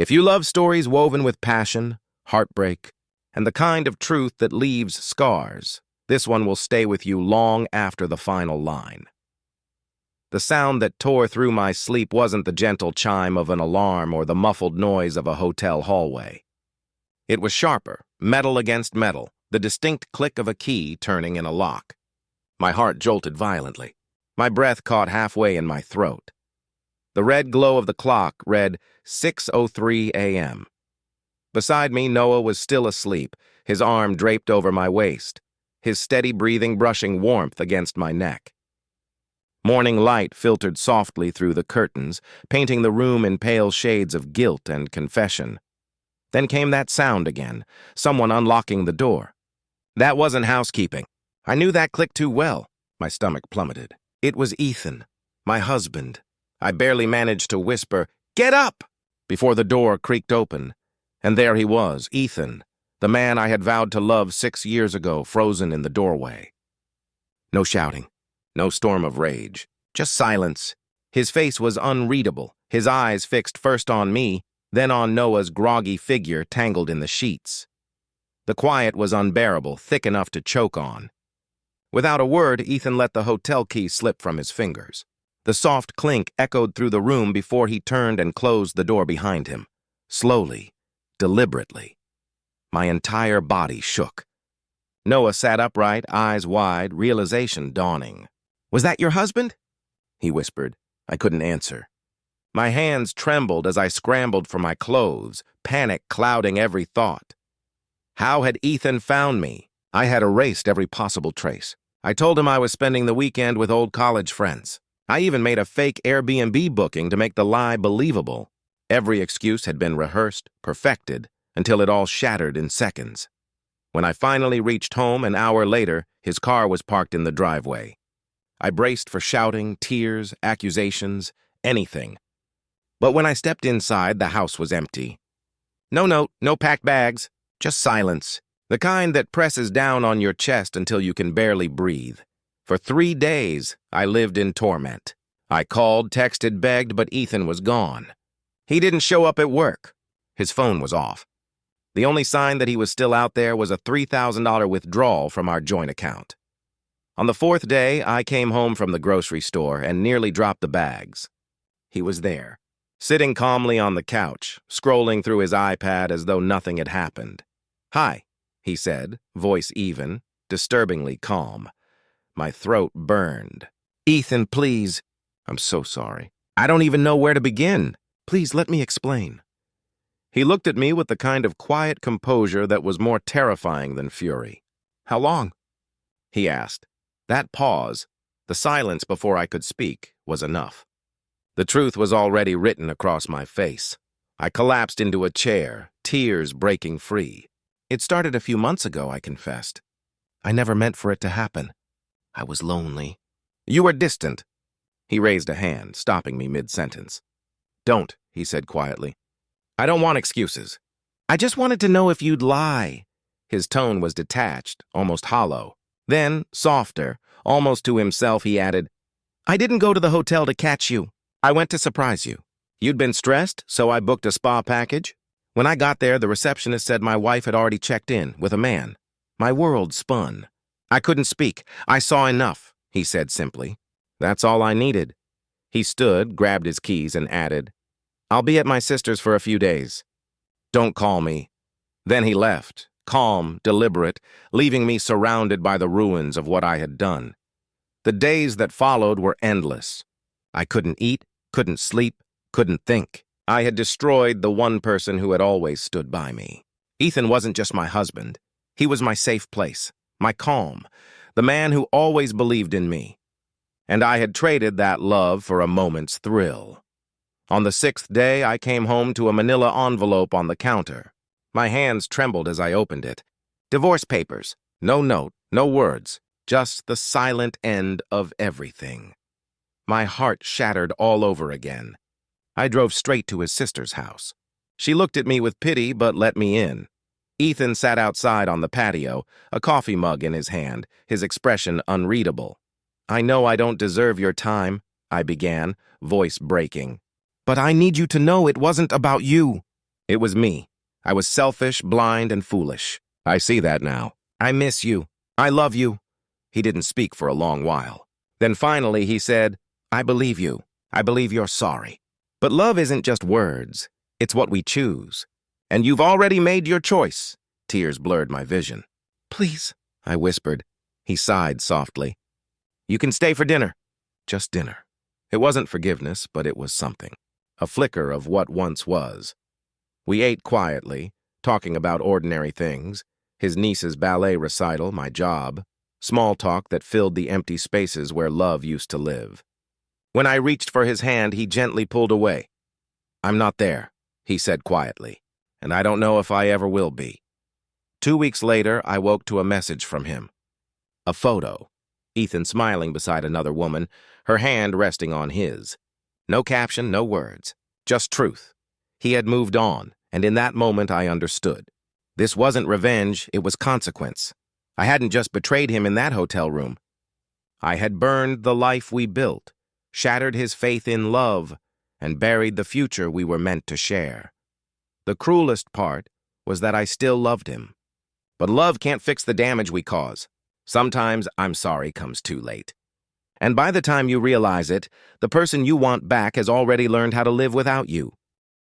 If you love stories woven with passion, heartbreak, and the kind of truth that leaves scars, this one will stay with you long after the final line. The sound that tore through my sleep wasn't the gentle chime of an alarm or the muffled noise of a hotel hallway. It was sharper, metal against metal, the distinct click of a key turning in a lock. My heart jolted violently. My breath caught halfway in my throat. The red glow of the clock read 6:03 a.m. Beside me, Noah was still asleep, his arm draped over my waist, his steady breathing brushing warmth against my neck. Morning light filtered softly through the curtains, painting the room in pale shades of guilt and confession. Then came that sound again, someone unlocking the door. That wasn't housekeeping. I knew that click too well. My stomach plummeted. It was Ethan, my husband. I barely managed to whisper, "Get up!" before the door creaked open. And there he was, Ethan, the man I had vowed to love 6 years ago, frozen in the doorway. No shouting, no storm of rage, just silence. His face was unreadable, his eyes fixed first on me, then on Noah's groggy figure tangled in the sheets. The quiet was unbearable, thick enough to choke on. Without a word, Ethan let the hotel key slip from his fingers. The soft clink echoed through the room before he turned and closed the door behind him. Slowly, deliberately. My entire body shook. Noah sat upright, eyes wide, realization dawning. "Was that your husband?" he whispered. I couldn't answer. My hands trembled as I scrambled for my clothes, panic clouding every thought. How had Ethan found me? I had erased every possible trace. I told him I was spending the weekend with old college friends. I even made a fake Airbnb booking to make the lie believable. Every excuse had been rehearsed, perfected, until it all shattered in seconds. When I finally reached home an hour later, his car was parked in the driveway. I braced for shouting, tears, accusations, anything. But when I stepped inside, the house was empty. No note, no packed bags, just silence. The kind that presses down on your chest until you can barely breathe. For 3 days, I lived in torment. I called, texted, begged, but Ethan was gone. He didn't show up at work. His phone was off. The only sign that he was still out there was a $3,000 withdrawal from our joint account. On the 4th day, I came home from the grocery store and nearly dropped the bags. He was there, sitting calmly on the couch, scrolling through his iPad as though nothing had happened. "Hi," he said, voice even, disturbingly calm. My throat burned. "Ethan, please." "I'm so sorry. I don't even know where to begin. Please let me explain." He looked at me with the kind of quiet composure that was more terrifying than fury. "How long?" he asked. That pause, the silence before I could speak, was enough. The truth was already written across my face. I collapsed into a chair, tears breaking free. "It started a few months ago," I confessed. "I never meant for it to happen. I was lonely." "You were distant." He raised a hand, stopping me mid-sentence. "Don't," he said quietly. "I don't want excuses. I just wanted to know if you'd lie." His tone was detached, almost hollow. Then, softer, almost to himself, he added, "I didn't go to the hotel to catch you. I went to surprise you. You'd been stressed, so I booked a spa package. When I got there, the receptionist said my wife had already checked in with a man. My world spun. I couldn't speak. I saw enough," he said simply. "That's all I needed." He stood, grabbed his keys, and added, "I'll be at my sister's for a few days. Don't call me." Then he left, calm, deliberate, leaving me surrounded by the ruins of what I had done. The days that followed were endless. I couldn't eat, couldn't sleep, couldn't think. I had destroyed the one person who had always stood by me. Ethan wasn't just my husband. He was my safe place, my calm, the man who always believed in me. And I had traded that love for a moment's thrill. On the 6th day, I came home to a manila envelope on the counter. My hands trembled as I opened it. Divorce papers. No note, no words. Just the silent end of everything. My heart shattered all over again. I drove straight to his sister's house. She looked at me with pity but let me in. Ethan sat outside on the patio, a coffee mug in his hand, his expression unreadable. "I know I don't deserve your time," I began, voice breaking. "But I need you to know it wasn't about you." It was me. I was selfish, blind, and foolish. I see that now. I miss you. I love you. He didn't speak for a long while. Then finally he said, I believe you. I believe you're sorry. But love isn't just words. It's what we choose. And you've already made your choice. Tears blurred my vision. Please, I whispered. He sighed softly. You can stay for dinner. Just dinner. It wasn't forgiveness, but it was something. A flicker of what once was. We ate quietly, talking about ordinary things, his niece's ballet recital, my job, small talk that filled the empty spaces where love used to live. When I reached for his hand, he gently pulled away. I'm not there, he said quietly, and I don't know if I ever will be. 2 weeks later, I woke to a message from him. A photo. Ethan smiling beside another woman, her hand resting on his. No caption, no words. Just truth. He had moved on, and in that moment I understood. This wasn't revenge, it was consequence. I hadn't just betrayed him in that hotel room. I had burned the life we built, shattered his faith in love, and buried the future we were meant to share. The cruelest part was that I still loved him. But love can't fix the damage we cause. Sometimes I'm sorry comes too late. And by the time you realize it, the person you want back has already learned how to live without you.